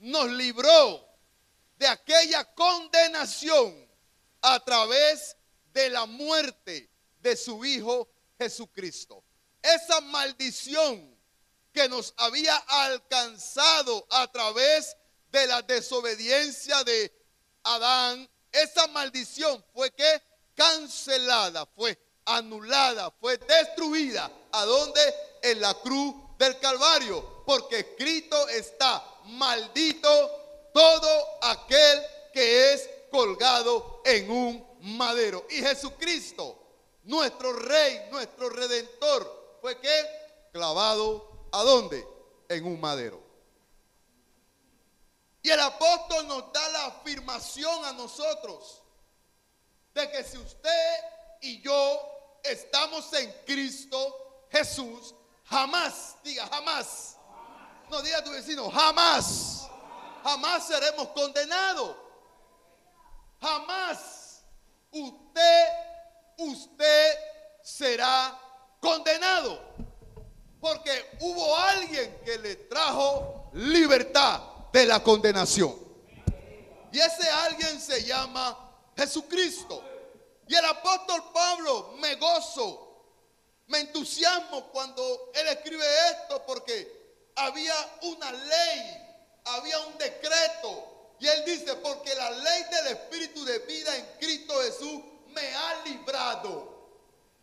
nos libró de aquella condenación a través de la muerte de su Hijo Jesucristo. Esa maldición que nos había alcanzado a través de la desobediencia de Adán, esa maldición fue que cancelada, fue anulada, fue destruida. ¿A dónde? En la cruz del Calvario, porque escrito está: maldito todo aquel que es colgado en un madero. Y Jesucristo, nuestro Rey, nuestro Redentor, fue que clavado, ¿a dónde? En un madero. Y el apóstol nos da la afirmación a nosotros de que si usted y yo estamos en Cristo Jesús, jamás, diga jamás, no diga a tu vecino, jamás, jamás seremos condenados. Jamás usted será condenado, porque hubo alguien que le trajo libertad de la condenación, y ese alguien se llama Jesucristo. Y el apóstol Pablo, me gozo, me entusiasmo cuando él escribe esto, porque había una ley, había un decreto. Y él dice: porque la ley del Espíritu de vida en Cristo Jesús me ha librado.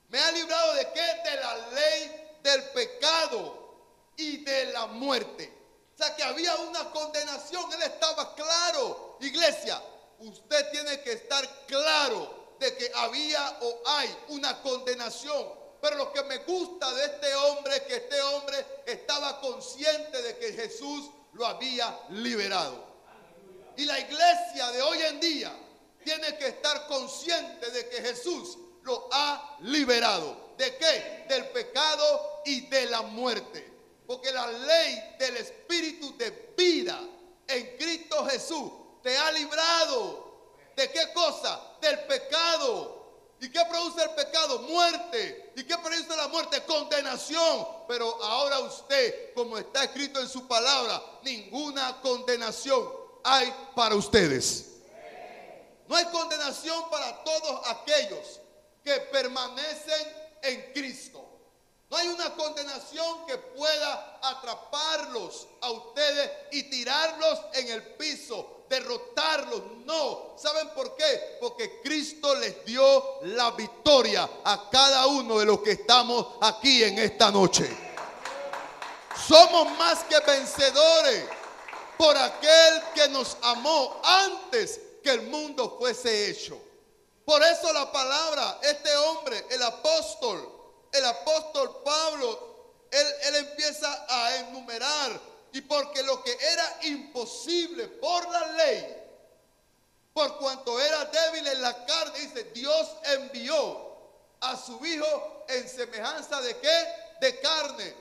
¿Me ha librado de qué? De la ley del pecado y de la muerte. O sea que había una condenación. Él estaba claro. Iglesia, usted tiene que estar claro de que había o hay una condenación. Pero lo que me gusta de este hombre es que este hombre estaba consciente de que Jesús lo había liberado. Y la iglesia de hoy en día tiene que estar consciente de que Jesús lo ha liberado. ¿De qué? Del pecado y de la muerte. Porque la ley del Espíritu de vida en Cristo Jesús te ha librado. ¿De qué cosa? Del pecado. ¿Y qué produce el pecado? Muerte. ¿Y qué produce la muerte? Condenación. Pero ahora usted, como está escrito en su palabra, ninguna condenación hay para ustedes. No hay condenación para todos aquellos que permanecen en Cristo. No hay una condenación que pueda atraparlos a ustedes y tirarlos en el piso, derrotarlos. No. ¿Saben por qué? Porque Cristo les dio la victoria a cada uno de los que estamos aquí en esta noche. Somos más que vencedores por aquel que nos amó antes que el mundo fuese hecho. Por eso la palabra, este hombre, el apóstol Pablo, él empieza a enumerar. Y porque lo que era imposible por la ley, por cuanto era débil en la carne, dice: Dios envió a su Hijo en semejanza de ¿qué? De carne.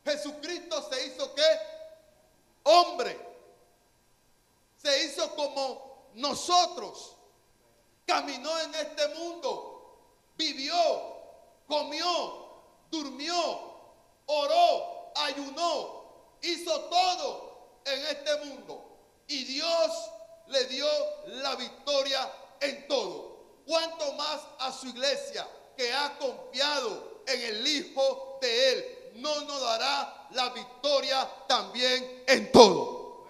Jesucristo se hizo ¿qué? Hombre. Se hizo como nosotros. Caminó en este mundo. Vivió, comió, durmió, oró, ayunó. Hizo todo en este mundo. Y Dios le dio la victoria en todo. ¿Cuánto más a su iglesia, que ha confiado en el Hijo de Él, no nos dará la victoria también en todo?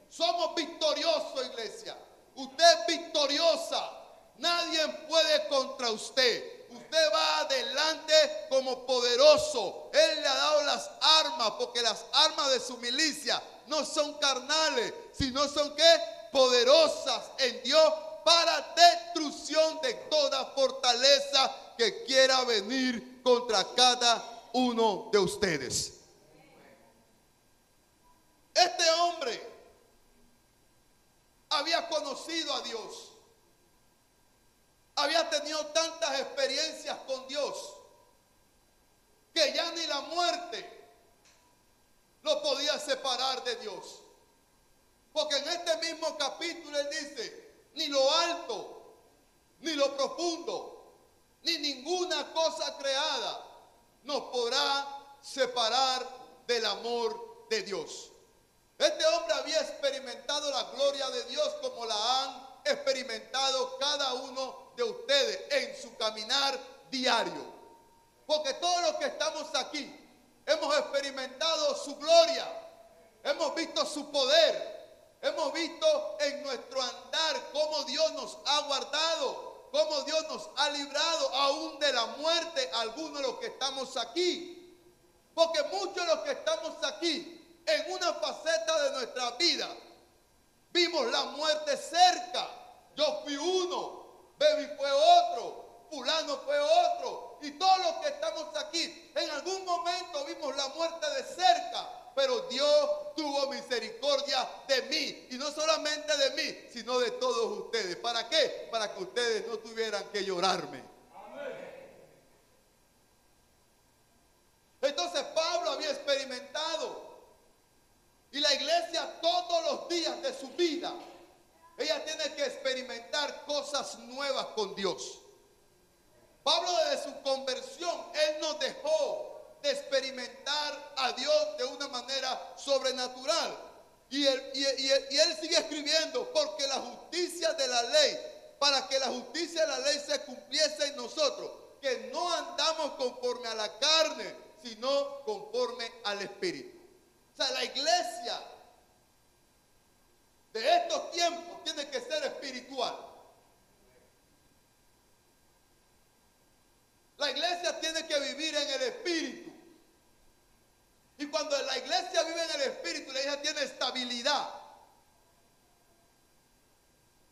Somos victoriosos, iglesia. Usted es victoriosa. Nadie puede contra usted. Usted va adelante como poderoso. Él le ha dado las armas, porque las armas de su milicia no son carnales, sino son ¿qué? Poderosas en Dios para destrucción de toda fortaleza que quiera venir contra cada uno de ustedes. Este hombre había conocido a Dios. Había tenido tantas experiencias con Dios que ya ni la muerte lo podía separar de Dios. Porque en este mismo capítulo él dice: ni lo alto, ni lo profundo, ni ninguna cosa creada nos podrá separar del amor de Dios. Este hombre había diario. Porque todos los que estamos aquí hemos experimentado su gloria, hemos visto su poder, hemos visto en nuestro andar cómo Dios nos ha guardado, cómo Dios nos ha librado aún de la muerte, algunos de los que estamos aquí. Porque muchos de los que estamos aquí, en una faceta de nuestra vida, vimos la muerte cerca. Yo fui uno, Baby fue otro, fulano fue otro. Y todos los que estamos aquí, en algún momento vimos la muerte de cerca. Pero Dios tuvo misericordia de mí. Y no solamente de mí, sino de todos ustedes. ¿Para qué? Para que ustedes no tuvieran que llorarme. Entonces Pablo había experimentado. Y la iglesia todos los días de su vida, ella tiene que experimentar cosas nuevas con Dios. Pablo desde su conversión, él no dejó de experimentar a Dios de una manera sobrenatural. Y él sigue escribiendo, porque la justicia de la ley, para que la justicia de la ley se cumpliese en nosotros, que no andamos conforme a la carne, sino conforme al Espíritu. O sea, la iglesia de estos tiempos tiene que ser espiritual. La iglesia tiene que vivir en el Espíritu. Y cuando la iglesia vive en el Espíritu, la iglesia tiene estabilidad.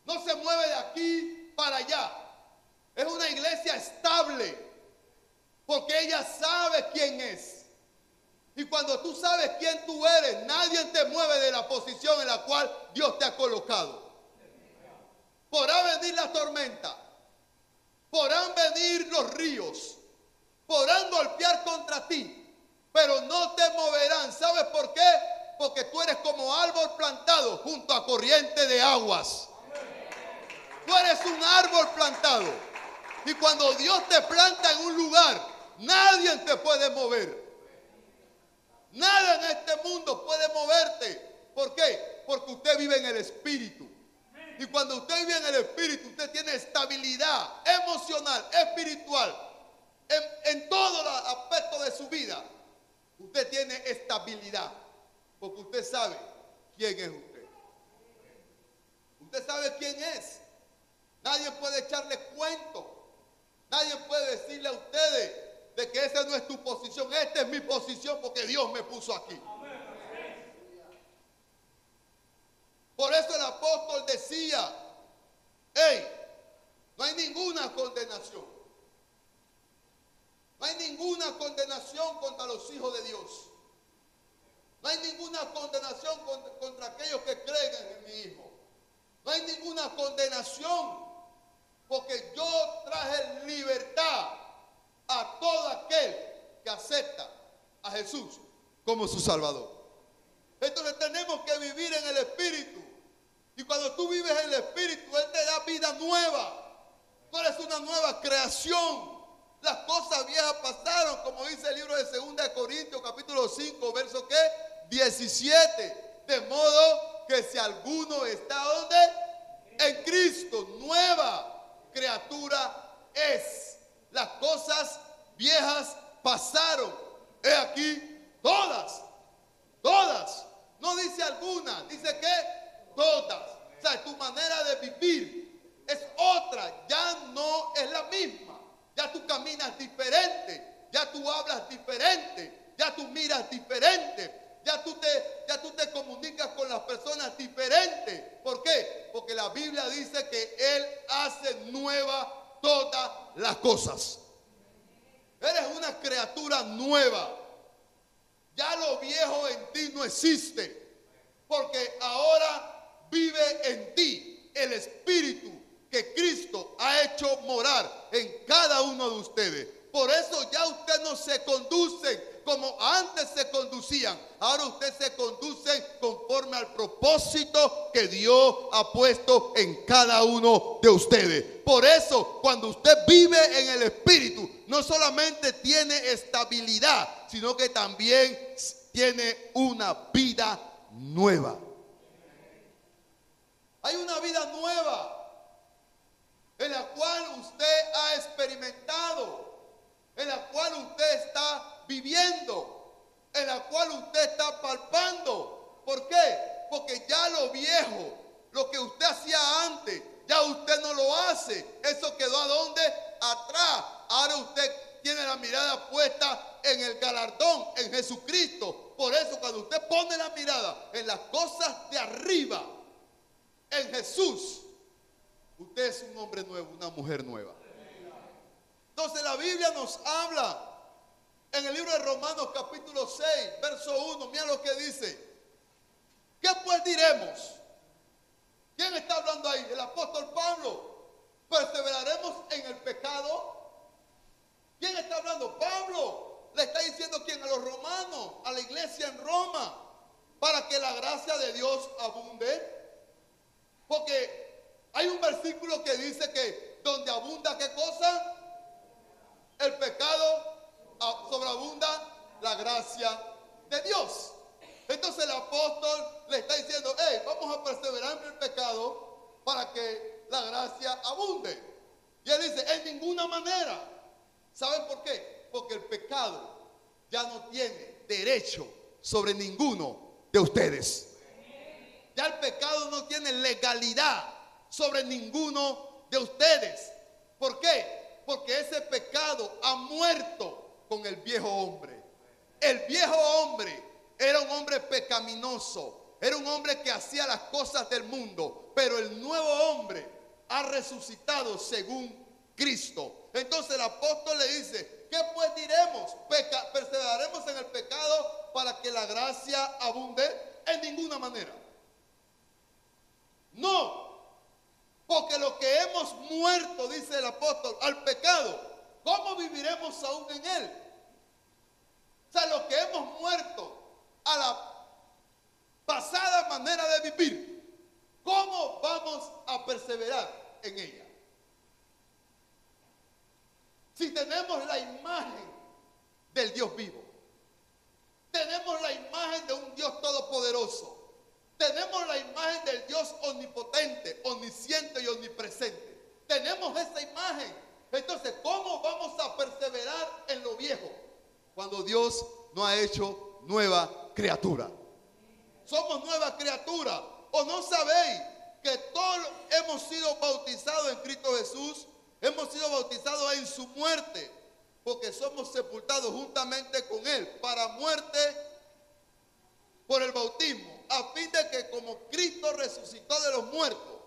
No se mueve de aquí para allá. Es una iglesia estable, porque ella sabe quién es. Y cuando tú sabes quién tú eres, nadie te mueve de la posición en la cual Dios te ha colocado. Podrá venir la tormenta, podrán venir los ríos, podrán golpear contra ti, pero no te moverán. ¿Sabes por qué? Porque tú eres como árbol plantado junto a corriente de aguas. Tú eres un árbol plantado. Y cuando Dios te planta en un lugar, nadie te puede mover. Nada en este mundo puede moverte. ¿Por qué? Porque usted vive en el Espíritu. Y cuando usted vive en el Espíritu, usted tiene estabilidad emocional, espiritual. En todos los aspectos de su vida, usted tiene estabilidad. Porque usted sabe quién es usted. Usted sabe quién es. Nadie puede echarle cuento. Nadie puede decirle a ustedes de que esa no es tu posición. Esta es mi posición porque Dios me puso aquí. Por eso el apóstol decía: hey, no hay ninguna condenación. No hay ninguna condenación contra los hijos de Dios. No hay ninguna condenación contra aquellos que creen en mi Hijo. No hay ninguna condenación, porque yo traje libertad a todo aquel que acepta a Jesús como su Salvador. Entonces tenemos que vivir en el Espíritu. Y cuando tú vives en el Espíritu, Él te da vida nueva. Tú eres una nueva creación. Las cosas viejas pasaron, como dice el libro de 2 de Corintios, capítulo 5, verso ¿qué? 17. De modo que si alguno está ¿dónde? En Cristo, nueva criatura es. Las cosas viejas pasaron. He aquí todas. No dice alguna, dice que todas. O sea, tu manera de vivir es otra. Ya no es la misma. Ya tú caminas diferente. Ya tú hablas diferente. Ya tú miras diferente. Ya tú te comunicas con las personas diferentes. ¿Por qué? Porque la Biblia dice que Él hace nueva todas las cosas. Eres una criatura nueva. Ya lo viejo en ti no existe, porque ahora vive en ti el Espíritu que Cristo ha hecho morar en cada uno de ustedes. Por eso ya usted no se conduce como antes se conducían. Ahora usted se conduce conforme al propósito que Dios ha puesto en cada uno de ustedes. Por eso, cuando usted vive en el Espíritu, no solamente tiene estabilidad, sino que también tiene una vida nueva. Hay una vida nueva en la cual usted ha experimentado en la cual usted está viviendo, en la cual usted está palpando. ¿Por qué? Porque ya lo viejo, lo que usted hacía antes, ya usted no lo hace. Eso quedó ¿a dónde? Atrás. Ahora usted tiene la mirada puesta en el galardón, en Jesucristo. Por eso cuando usted pone la mirada en las cosas de arriba, en Jesús, usted es un hombre nuevo, una mujer nueva. Entonces la Biblia nos habla en el libro de Romanos capítulo 6, verso 1. Mira lo que dice. ¿Qué pues diremos? ¿Quién está hablando ahí? El apóstol Pablo. ¿Perseveraremos en el pecado? ¿Quién está hablando? Pablo. Le está diciendo quién, a los romanos, a la iglesia en Roma, para que la gracia de Dios abunde. Porque hay un versículo que dice que donde abunda, ¿qué cosa? El pecado, sobreabunda la gracia de Dios. Entonces el apóstol le está diciendo, hey, vamos a perseverar en el pecado para que la gracia abunde. Y él dice, en ninguna manera. ¿Saben por qué? Porque el pecado ya no tiene derecho sobre ninguno de ustedes. Ya el pecado no tiene legalidad sobre ninguno de ustedes. ¿Por qué? Porque ese pecado ha muerto con el viejo hombre. El viejo hombre era un hombre pecaminoso, era un hombre que hacía las cosas del mundo, pero el nuevo hombre ha resucitado según Cristo. Entonces el apóstol le dice, ¿qué pues diremos? ¿Perseveraremos en el pecado para que la gracia abunde? En ninguna manera. No, porque lo que hemos muerto, dice el apóstol, al pecado, ¿cómo viviremos aún en él? O sea, lo que hemos muerto a la pasada manera de vivir, ¿cómo vamos a perseverar en ella? Si tenemos la imagen del Dios vivo, tenemos la imagen de un Dios todopoderoso, tenemos la imagen del Dios omnipotente, omnisciente y omnipresente, tenemos esa imagen. Entonces, ¿cómo vamos a perseverar en lo viejo cuando Dios no ha hecho nueva criatura? Somos nueva criatura. ¿O no sabéis que todos hemos sido bautizados en Cristo Jesús? Hemos sido bautizados en su muerte, porque somos sepultados juntamente con él para muerte por el bautismo, a fin de que como Cristo resucitó de los muertos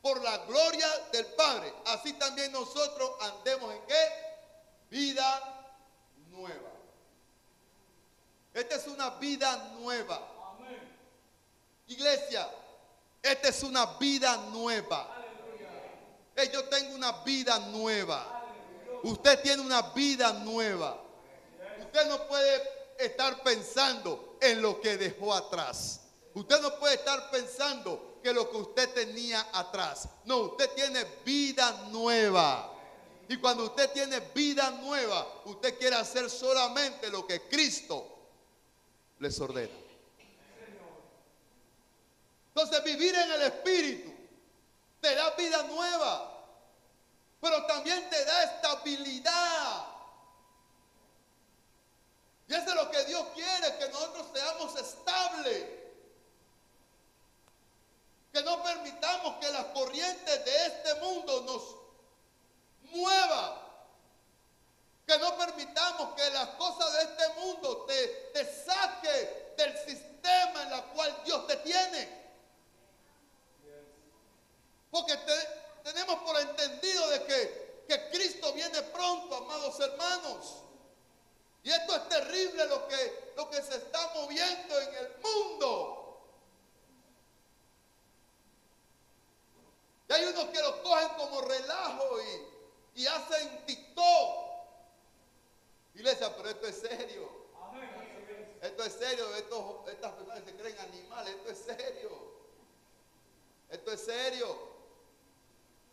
por la gloria del Padre, así también nosotros andemos en ¿qué? Vida nueva. Esta es una vida nueva. Amén. Iglesia, esta es una vida nueva. Yo tengo una vida nueva. Usted tiene una vida nueva. Usted no puede estar pensando en lo que dejó atrás. Usted no puede estar pensando que lo que usted tenía atrás. No, usted tiene vida nueva. Y cuando usted tiene vida nueva, usted quiere hacer solamente lo que Cristo les ordena. Entonces, vivir en el Espíritu te da vida nueva, pero también te da estabilidad. Y eso es lo que Dios quiere, que nosotros seamos estables, que no permitamos que las corrientes de este mundo nos muevan, que no permitamos que las cosas de este mundo te saque del sistema en el cual Dios te tiene. Porque tenemos por entendido de que Cristo viene pronto, amados hermanos. Y esto es terrible lo que se está moviendo en el mundo. Y hay unos que lo cogen como relajo y hacen TikTok. Iglesia, pero esto es serio. Esto es serio. Estas personas que se creen animales, esto es serio. Esto es serio.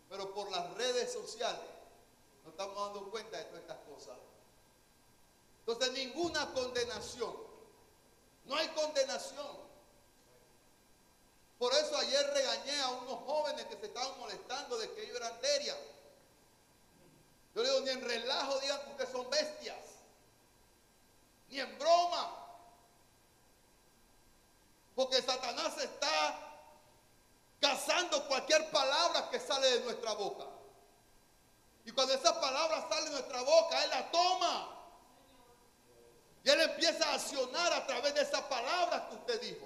Pero por las redes sociales nos estamos dando cuenta de todas estas cosas. Entonces, ninguna condenación. No hay condenación. Por eso ayer regañé a unos jóvenes que se estaban molestando de que ellos eran terias. Yo le digo, ni en relajo digan que ustedes son son bestias, ni en broma, porque Satanás está cazando cualquier palabra que sale de nuestra boca. Y cuando esa palabra sale de nuestra boca, Él la toma. Y Él empieza a accionar a través de esa palabra que usted dijo.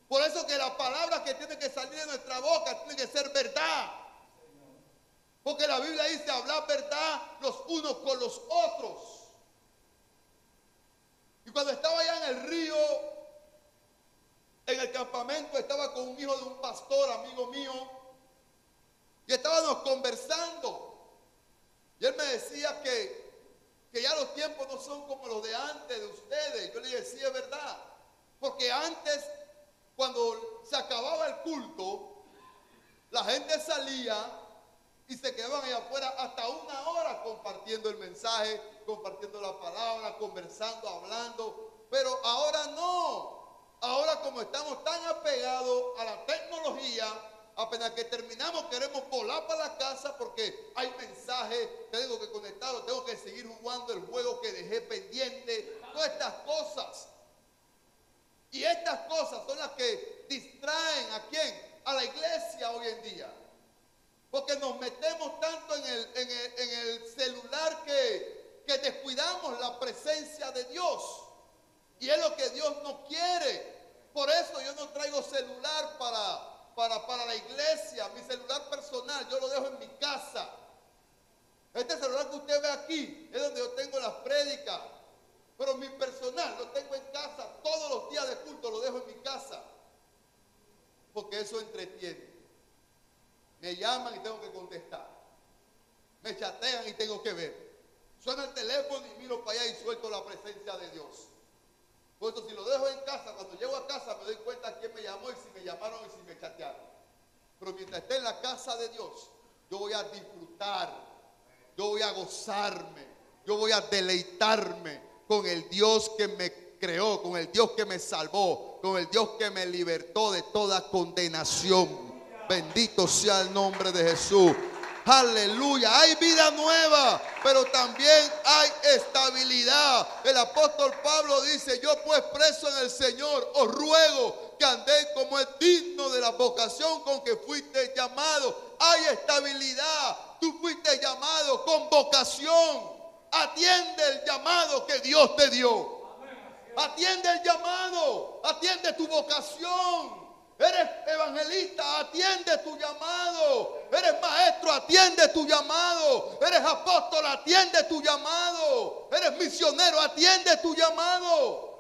Por eso que la palabra que tiene que salir de nuestra boca tiene que ser verdad. Porque la Biblia dice hablar verdad los unos con los otros. Y cuando estaba allá en el río, en el campamento, estaba con un hijo de un pastor, amigo mío, y estábamos conversando. Y él me decía que ya los tiempos no son como los de antes de ustedes. Yo le dije, sí, es verdad. Porque antes, cuando se acababa el culto, la gente salía y se quedaban allá afuera hasta 1 hora compartiendo el mensaje, compartiendo la palabra, conversando, hablando. Pero ahora no. Ahora, como estamos tan apegados a la tecnología, apenas que terminamos queremos volar para la casa porque hay mensajes, tengo que conectarlo, tengo que seguir jugando el juego que dejé pendiente, todas estas cosas. Y estas cosas son las que distraen ¿a quién? A la iglesia hoy en día. Porque nos metemos tanto en el celular que descuidamos la presencia de Dios. Y es lo que Dios no quiere. Por eso yo no traigo celular para la iglesia. Mi celular personal yo lo dejo en mi casa. Este celular que usted ve aquí es donde yo tengo las prédicas. Pero mi personal lo tengo en casa. Todos los días de culto lo dejo en mi casa. Porque eso entretiene. Me llaman y tengo que contestar. Me chatean y tengo que ver. Suena el teléfono y miro para allá y suelto la presencia de Dios. Por eso si lo dejo en casa, cuando llego a casa me doy cuenta quién me llamó y si me llamaron y si me chatearon. Pero mientras esté en la casa de Dios, yo voy a disfrutar, yo voy a gozarme, yo voy a deleitarme con el Dios que me creó, con el Dios que me salvó, con el Dios que me libertó de toda condenación. Bendito sea el nombre de Jesús. Aleluya, hay vida nueva, pero también hay estabilidad. El apóstol Pablo dice, yo pues preso en el Señor, os ruego que andéis como es digno de la vocación con que fuiste llamado. Hay estabilidad, tú fuiste llamado con vocación. Atiende el llamado que Dios te dio. Atiende el llamado, atiende tu vocación. Eres evangelista, atiende tu llamado. Eres maestro, atiende tu llamado. Eres apóstol, atiende tu llamado. Eres misionero, atiende tu llamado.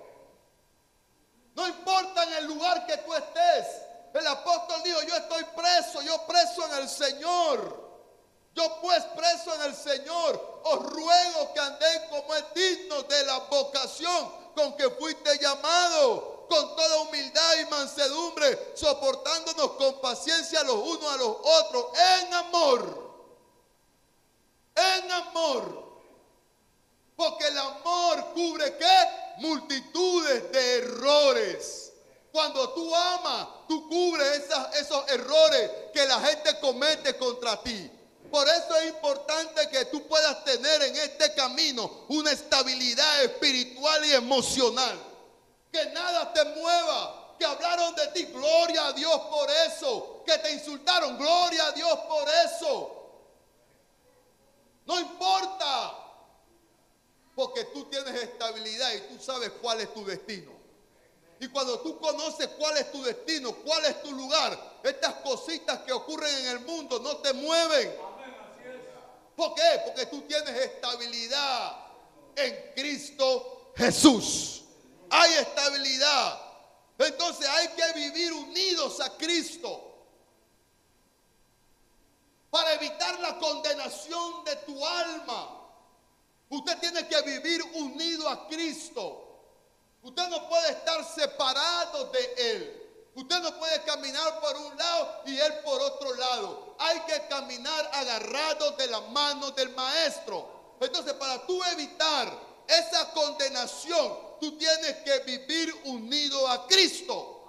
No importa en el lugar que tú estés. El apóstol dijo, yo estoy preso, yo preso en el Señor. Yo pues preso en el Señor, os ruego que andéis como es digno de la vocación con que fuiste llamado, con toda humildad y mansedumbre, soportándonos con paciencia los unos a los otros, en amor. En amor. Porque el amor cubre ¿qué? Multitudes de errores. Cuando tú amas, tú cubres esos errores que la gente comete contra ti. Por eso es importante que tú puedas tener en este camino una estabilidad espiritual y emocional. Que nada te mueva. Que hablaron de ti, gloria a Dios por eso. Que te insultaron, gloria a Dios por eso. No importa. Porque tú tienes estabilidad y tú sabes cuál es tu destino. Y cuando tú conoces cuál es tu destino, cuál es tu lugar, estas cositas que ocurren en el mundo no te mueven. ¿Por qué? Porque tú tienes estabilidad en Cristo Jesús. Hay estabilidad. Entonces hay que vivir unidos a Cristo para evitar la condenación de tu alma. Usted tiene que vivir unido a Cristo. Usted no puede estar separado de Él. Usted no puede caminar por un lado y Él por otro lado. Hay que caminar agarrados de la mano del Maestro. Entonces, para tú evitar esa condenación, tú tienes que vivir unido a Cristo.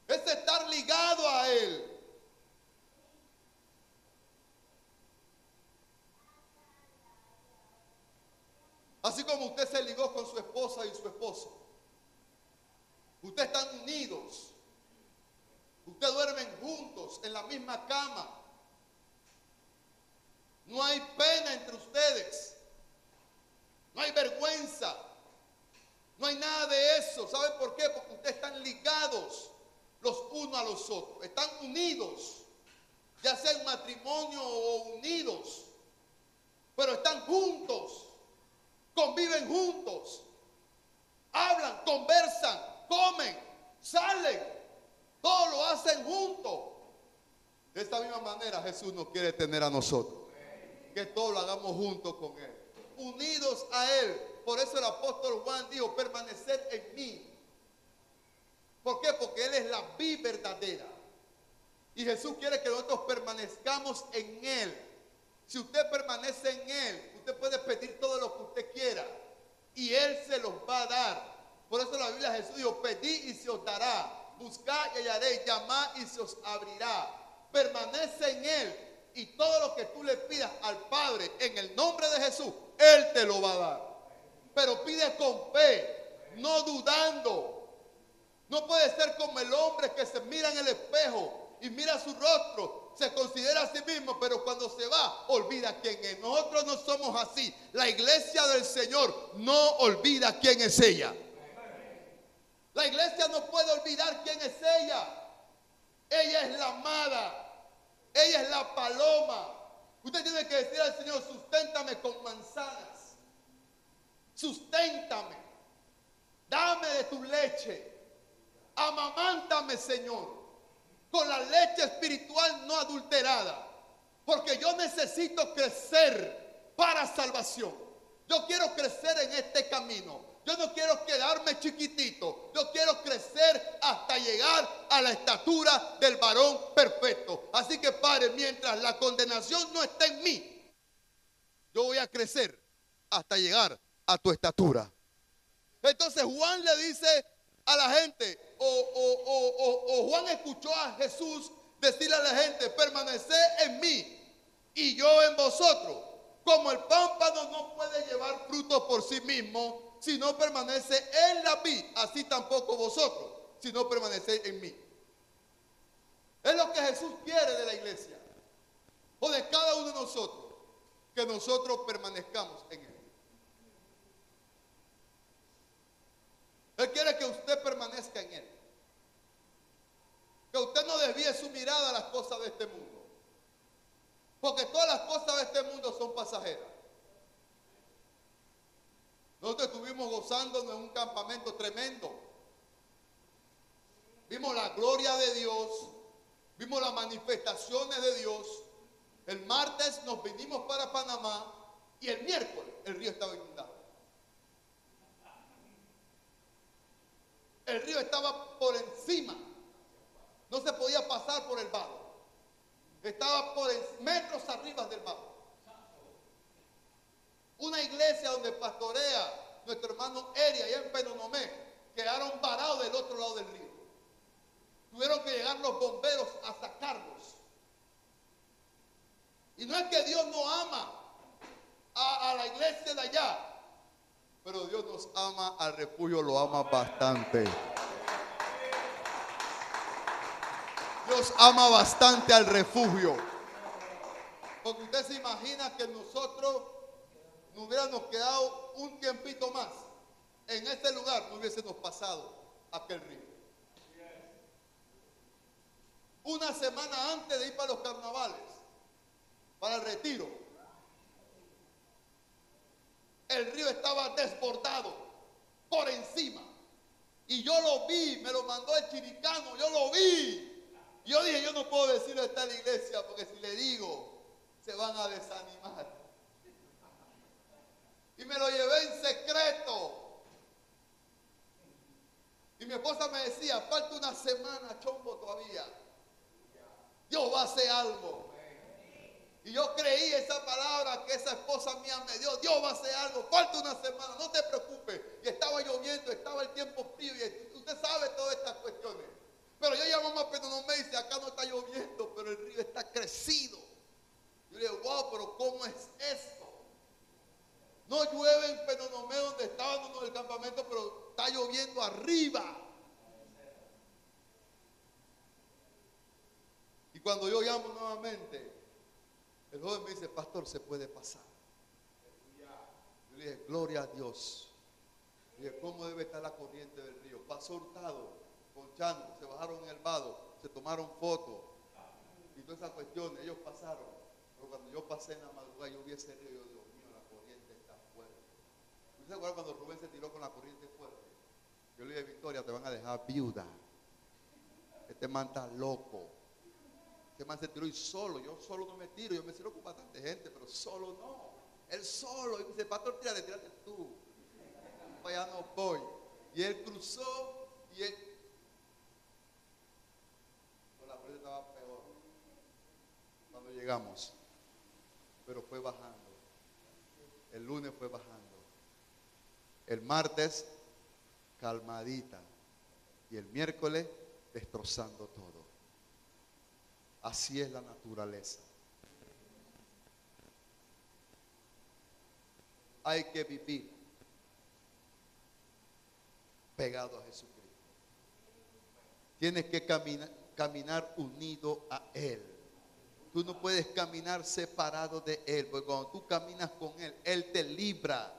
Es estar ligado a Él. Así como usted se ligó con su esposa y su esposo. Ustedes están unidos. Ustedes duermen juntos en la misma cama. No hay pena entre ustedes. No hay vergüenza. No hay nada de eso. ¿Saben por qué? Porque ustedes están ligados los unos a los otros. Están unidos. Ya sea en matrimonio o unidos. Pero están juntos. Conviven juntos. Hablan, conversan, comen, salen. Todo lo hacen juntos. De esta misma manera Jesús nos quiere tener a nosotros. Que todo lo hagamos juntos con Él. Unidos a Él. Por eso el apóstol Juan dijo, permaneced en mí. ¿Por qué? Porque Él es la vid verdadera. Y Jesús quiere que nosotros permanezcamos en Él. Si usted permanece en Él, usted puede pedir todo lo que usted quiera. Y Él se los va a dar. Por eso la Biblia Jesús dijo, pedid y se os dará. Buscad y hallaréis, llamad y se os abrirá. Permanece en Él. Y todo lo que tú le pidas al Padre en el nombre de Jesús, Él te lo va a dar. Pero pide con fe, no dudando. No puede ser como el hombre que se mira en el espejo y mira su rostro, se considera a sí mismo, pero cuando se va, olvida quién es. Nosotros no somos así. La iglesia del Señor no olvida quién es ella. La iglesia no puede olvidar quién es ella. Ella es la amada. Ella es la paloma. Usted tiene que decir al Señor, susténtame con manzanas. Susténtame. Dame de tu leche. Amamántame, Señor, con la leche espiritual no adulterada. Porque yo necesito crecer para salvación. Yo quiero crecer en este camino. Yo no quiero quedarme chiquitito. Yo quiero crecer hasta llegar a la estatura del varón perfecto. Así que, Padre, mientras la condenación no esté en mí, yo voy a crecer hasta llegar a tu estatura. Entonces Juan le dice a la gente, o Juan escuchó a Jesús decirle a la gente, permaneced en mí y yo en vosotros. Como el pámpano no puede llevar fruto por sí mismo, si no permanece en la vid, así tampoco vosotros, si no permanecéis en mí. Es lo que Jesús quiere de la iglesia, o de cada uno de nosotros, que nosotros permanezcamos en Él. Él quiere que usted permanezca en Él. Que usted no desvíe su mirada a las cosas de este mundo. Porque todas las cosas de este mundo son pasajeras. Nosotros estuvimos gozándonos en un campamento tremendo. Vimos la gloria de Dios. Vimos las manifestaciones de Dios. El martes nos vinimos para Panamá. Y el miércoles el río estaba inundado. El río estaba por encima. No se podía pasar por el vado. Estaba por metros arriba del vado. Una iglesia donde pastorea nuestro hermano Eri, allá en Penonomé, quedaron varados del otro lado del río. Tuvieron que llegar los bomberos a sacarlos. Y no es que Dios no ama a la iglesia de allá, pero Dios nos ama, al refugio lo ama bastante. Dios ama bastante al refugio. Porque usted se imagina que nosotros no hubiéramos quedado un tiempito más en ese lugar, no hubiésemos pasado aquel río. Una semana antes de ir para los carnavales, para el retiro, el río estaba desbordado por encima. Y yo lo vi, me lo mandó el chiricano, yo lo vi. Y yo dije, yo no puedo decirle a esta iglesia, porque si le digo, se van a desanimar. Y me lo llevé en secreto. Y mi esposa me decía, falta una semana, chombo, todavía. Dios va a hacer algo. Y yo creí esa palabra que esa esposa mía me dio. Dios va a hacer algo. Falta una semana, no te preocupes. Y estaba lloviendo, estaba el tiempo frío. Y usted sabe todas estas cuestiones. Pero yo llamamos a Penonomé y dice, acá no está lloviendo, pero el río está crecido. Yo le digo, wow, pero ¿cómo es esto? No llueve en Penonomé arriba. Y cuando yo llamo nuevamente, el joven me dice, pastor, ¿se puede pasar? Yo le dije, gloria a Dios. Le dije, ¿cómo debe estar la corriente del río? Pasó Hurtado con Chano, se bajaron en el vado, se tomaron fotos y todas esas cuestiones, ellos pasaron. Pero cuando yo pasé en la madrugada, yo vi ese río, yo, Dios mío, la corriente está fuerte. ¿Usted se acuerda cuando Rubén se tiró con la corriente fuerte? Yo le dije, Victoria, te van a dejar viuda. Este man está loco. Este man se tiró y solo, yo solo no me tiro, yo me tiro con bastante gente, pero solo no. Él solo, y me dice, pastor, tírate tú. Para allá no voy. Y él cruzó y él, con la corriente estaba peor cuando llegamos, pero fue bajando. El lunes fue bajando. El martes, calmadita. Y el miércoles, destrozando todo. Así es la naturaleza. Hay que vivir pegado a Jesucristo. Tienes que caminar unido a Él. Tú no puedes caminar separado de Él, porque cuando tú caminas con Él, Él te libra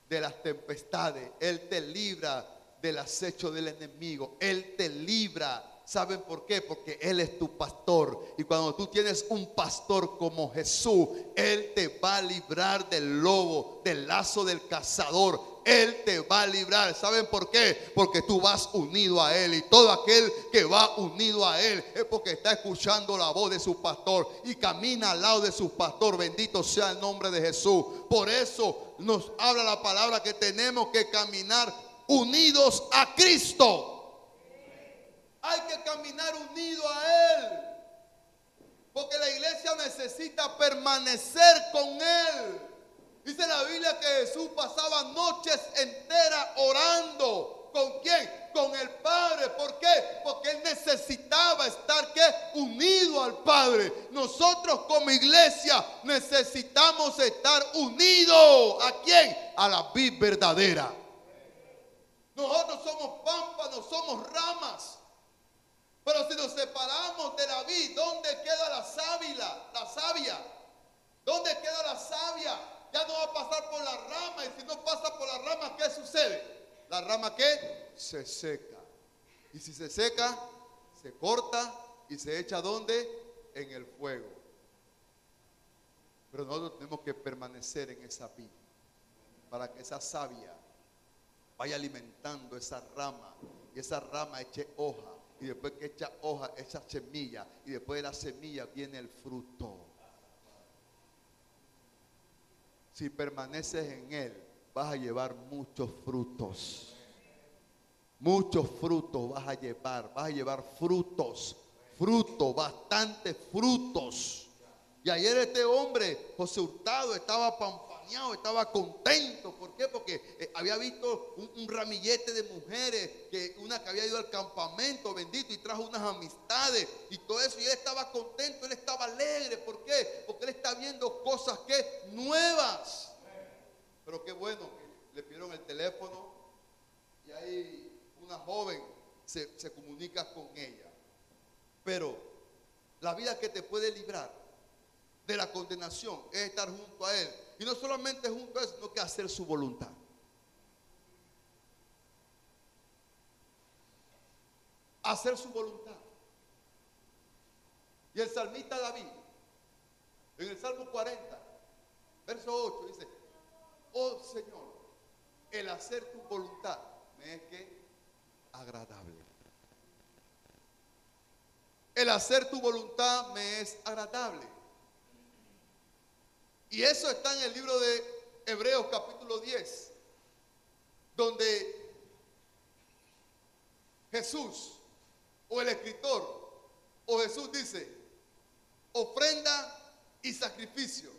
de las tempestades, Él te libra del acecho del enemigo, Él te libra. ¿Saben por qué? Porque Él es tu pastor. Y cuando tú tienes un pastor como Jesús, Él te va a librar del lobo, del lazo del cazador. Él te va a librar. ¿Saben por qué? Porque tú vas unido a Él. Y todo aquel que va unido a Él es porque está escuchando la voz de su pastor y camina al lado de su pastor. Bendito sea el nombre de Jesús. Por eso nos habla la palabra que tenemos que caminar unidos a Cristo. Hay que caminar unido a Él, porque la iglesia necesita permanecer con Él. Dice la Biblia que Jesús pasaba noches enteras orando. ¿Con quién? Con el Padre. ¿Por qué? Porque Él necesitaba estar, ¿qué? Unido al Padre. Nosotros como iglesia necesitamos estar unidos. ¿A quién? A la vid verdadera. Nosotros somos pámpanos, no somos ramas. Pero si nos separamos de la vid, ¿dónde queda la sábila? La savia. ¿Dónde queda la savia? Ya no va a pasar por la rama. Y si no pasa por la rama, ¿qué sucede? La rama, ¿qué? Se seca. Y si se seca, se corta y se echa ¿dónde? En el fuego. Pero nosotros tenemos que permanecer en esa vid para que esa savia vaya alimentando esa rama y esa rama eche hoja. Y después que echa hoja, echa semilla. Y después de la semilla viene el fruto. Si permaneces en Él, vas a llevar muchos frutos. Muchos frutos vas a llevar. Vas a llevar frutos. Frutos, bastantes frutos. Y ayer este hombre, José Hurtado, estaba pampaneado, estaba contento. ¿Por qué? Porque había visto un ramillete de mujeres, una que había ido al campamento, bendito, y trajo unas amistades y todo eso. Y él estaba contento, él estaba alegre. ¿Por qué? Porque él está viendo cosas que nuevas. Pero qué bueno que le pidieron el teléfono y ahí una joven se comunica con ella. Pero la vida que te puede librar de la condenación es estar junto a Él. Y no solamente junto a Él, sino que hacer su voluntad. Hacer su voluntad. Y el salmista David, en el Salmo 40, verso 8, dice: oh Señor, el hacer tu voluntad me es que agradable. El hacer tu voluntad me es agradable. Y eso está en el libro de Hebreos capítulo 10, donde Jesús o el escritor o Jesús dice: ofrenda y sacrificio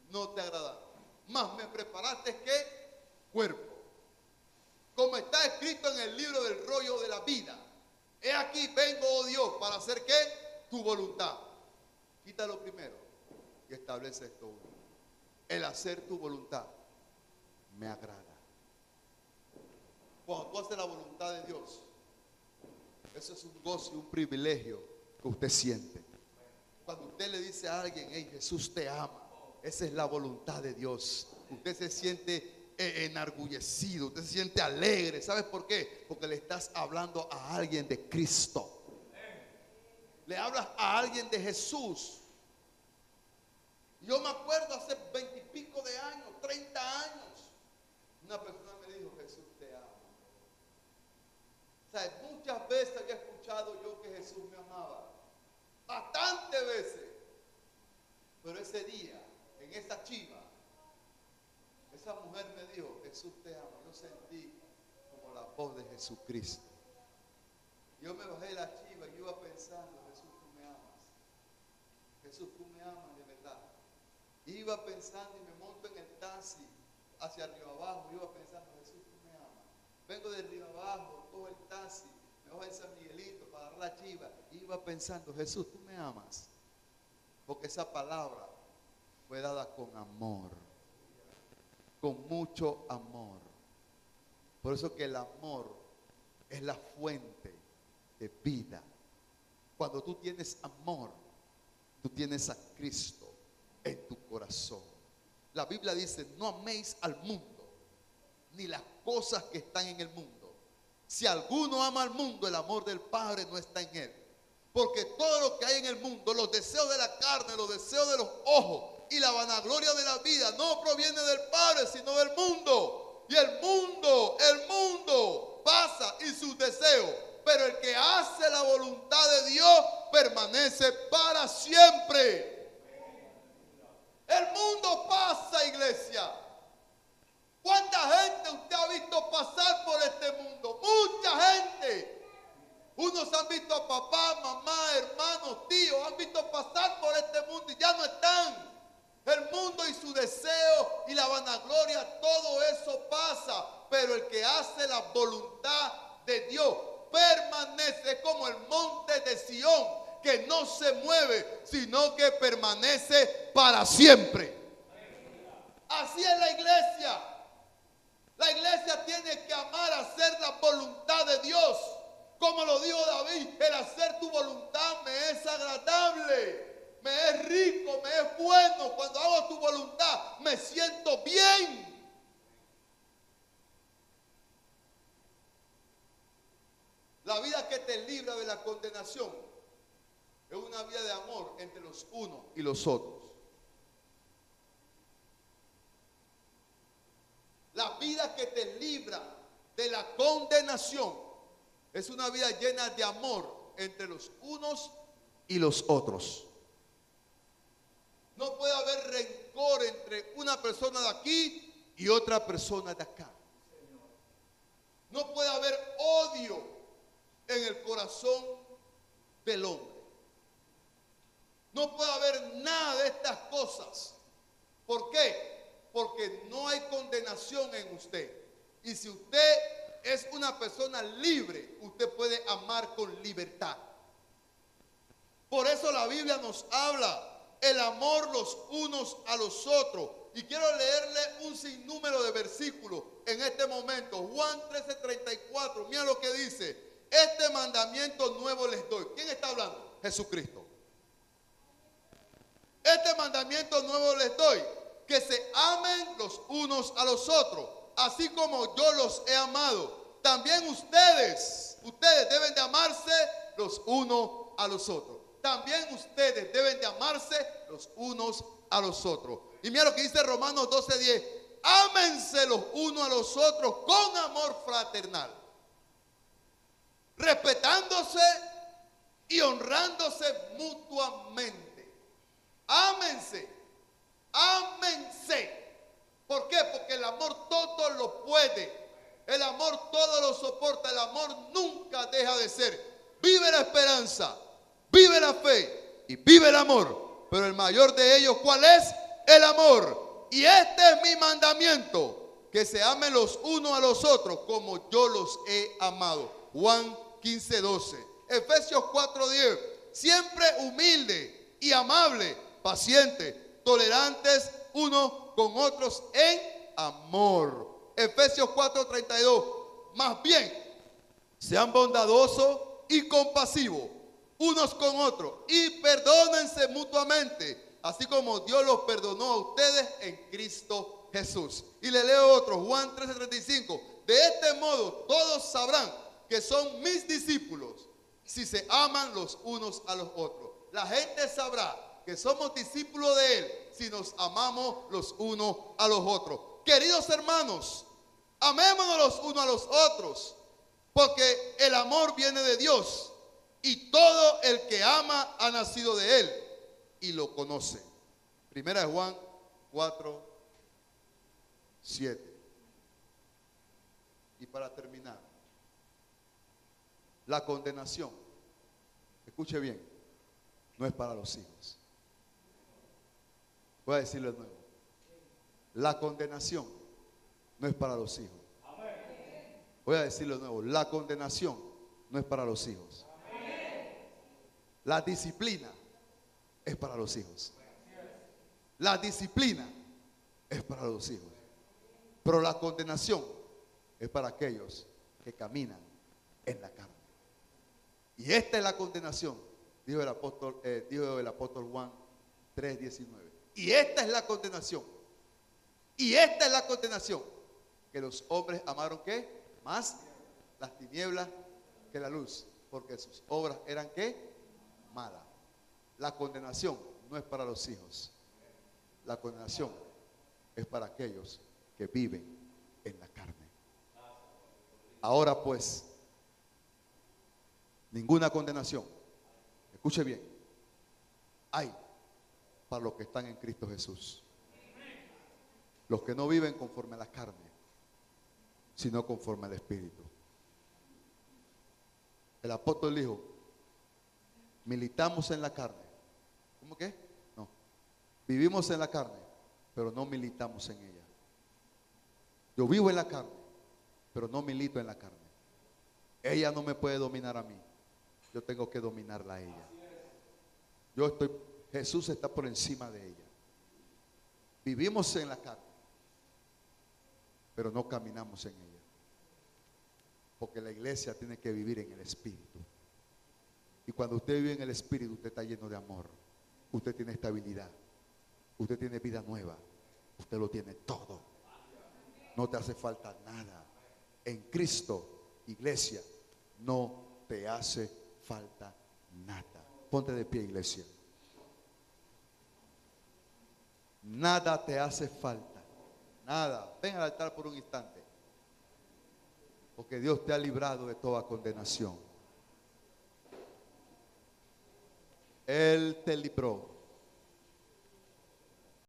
no te agradaron, mas me preparaste ¿qué? Cuerpo. Como está escrito en el libro del rollo de la vida: he aquí vengo, oh Dios, para hacer ¿qué? Tu voluntad. Quítalo primero y establece esto uno. El hacer tu voluntad me agrada. Cuando tú haces la voluntad de Dios, eso es un gozo y un privilegio que usted siente. Cuando usted le dice a alguien, hey, Jesús te ama, esa es la voluntad de Dios. Usted se siente enorgullecido, usted se siente alegre. ¿Sabes por qué? Porque le estás hablando a alguien de Cristo. Le hablas a alguien de Jesús. Yo me acuerdo hace 20 y pico de años, 30 años, una persona me dijo, Jesús te ama. O sea, muchas veces había escuchado yo que Jesús me amaba. Bastantes veces. Pero ese día, en esa chiva, esa mujer me dijo, Jesús te ama. Yo sentí como la voz de Jesucristo. Yo me bajé de la chiva y iba pensando, Jesús, tú me amas. Jesús, tú me amas de verdad. Iba pensando y me monto en el taxi hacia arriba abajo. Iba pensando, Jesús, tú me amas. Vengo de arriba abajo, cojo el taxi, me bajo en San Miguelito para agarrar la chiva. Iba pensando, Jesús, tú me amas. Porque esa palabra fue dada con amor, con mucho amor. Por eso que el amor es la fuente de vida. Cuando tú tienes amor, tú tienes a Cristo en tu corazón. La Biblia dice, no améis al mundo, ni las cosas que están en el mundo. Si alguno ama al mundo, el amor del Padre no está en él. Porque todo lo que hay en el mundo, los deseos de la carne, los deseos de los ojos y la vanagloria de la vida, no proviene del Padre, sino del mundo. Y el mundo pasa y sus deseos. Pero el que hace la voluntad de Dios permanece para siempre. El mundo pasa, iglesia. ¿Cuánta gente usted ha visto pasar por este mundo? Mucha gente. Unos han visto a papá, mamá, hermanos, tíos, han visto pasar por este mundo y ya no están. El mundo y su deseo y la vanagloria, todo eso pasa. Pero el que hace la voluntad de Dios permanece como el monte de Sión, que no se mueve, sino que permanece para siempre. Así es la iglesia. La iglesia tiene que amar, hacer la voluntad de Dios. Como lo dijo David, el hacer tu voluntad me es agradable, me es rico, me es bueno. Cuando hago tu voluntad me siento bien. La vida que te libra de la condenación es una vida de amor entre los unos y los otros. La vida que te libra de la condenación es una vida llena de amor entre los unos y los otros. No puede haber rencor entre una persona de aquí y otra persona de acá. No puede haber odio en el corazón del hombre. No puede haber nada de estas cosas. ¿Por qué? Porque no hay condenación en usted. Y si usted es una persona libre, usted puede amar con libertad. Por eso la Biblia nos habla el amor los unos a los otros. Y quiero leerle un sinnúmero de versículos en este momento. Juan 13:34. Mira lo que dice. Este mandamiento nuevo les doy. ¿Quién está hablando? Jesucristo. Este mandamiento nuevo les doy, que se amen los unos a los otros, así como yo los he amado. También ustedes deben de amarse los unos a los otros. También ustedes deben de amarse los unos a los otros. Y mira lo que dice Romanos 12:10. Ámense los unos a los otros con amor fraternal, respetándose y honrándose mutuamente. Ámense, ámense. ¿Por qué? Porque el amor todo lo puede. El amor todo lo soporta. El amor nunca deja de ser. Vive la esperanza, vive la fe y vive el amor. Pero el mayor de ellos, ¿cuál es? El amor. Y este es mi mandamiento, que se amen los unos a los otros como yo los he amado. Juan 15:12. Efesios 4:10. Siempre humilde y amable, paciente, tolerantes unos con otros en amor. Efesios 4:32. Más bien, sean bondadosos y compasivos unos con otros y perdónense mutuamente, así como Dios los perdonó a ustedes en Cristo Jesús. Y le leo otro, Juan 13:35. De este modo todos sabrán que son mis discípulos si se aman los unos a los otros. La gente sabrá que somos discípulos de Él si nos amamos los unos a los otros. Queridos hermanos, amémonos los unos a los otros, porque el amor viene de Dios y todo el que ama ha nacido de Él y lo conoce. Primera de Juan 4:7. Y para terminar, la condenación, escuche bien, no es para los hijos. Voy a decirlo de nuevo. La condenación no es para los hijos. Voy a decirlo de nuevo. La condenación no es para los hijos. La disciplina es para los hijos. La disciplina es para los hijos. Pero la condenación es para aquellos que caminan en la carne. Y esta es la condenación, dijo el apóstol Juan 3:19. Y esta es la condenación. Y esta es la condenación. Que los hombres amaron ¿qué? Más las tinieblas que la luz. Porque sus obras eran ¿qué? Malas. La condenación no es para los hijos. La condenación es para aquellos que viven en la carne. Ahora pues, ninguna condenación, escuche bien, hay para los que están en Cristo Jesús. Los que no viven conforme a la carne, sino conforme al Espíritu. El apóstol dijo, militamos en la carne. ¿Cómo que? No. Vivimos en la carne, pero no militamos en ella. Yo vivo en la carne, pero no milito en la carne. Ella no me puede dominar a mí. Yo tengo que dominarla a ella. Jesús está por encima de ella. Vivimos en la carne, pero no caminamos en ella. Porque la iglesia tiene que vivir en el Espíritu. Y cuando usted vive en el Espíritu, usted está lleno de amor. Usted tiene estabilidad. Usted tiene vida nueva. Usted lo tiene todo. No te hace falta nada. En Cristo, iglesia, no te hace falta nada. Ponte de pie, iglesia. Nada te hace falta. Nada. Ven al altar por un instante. Porque Dios te ha librado de toda condenación. Él te libró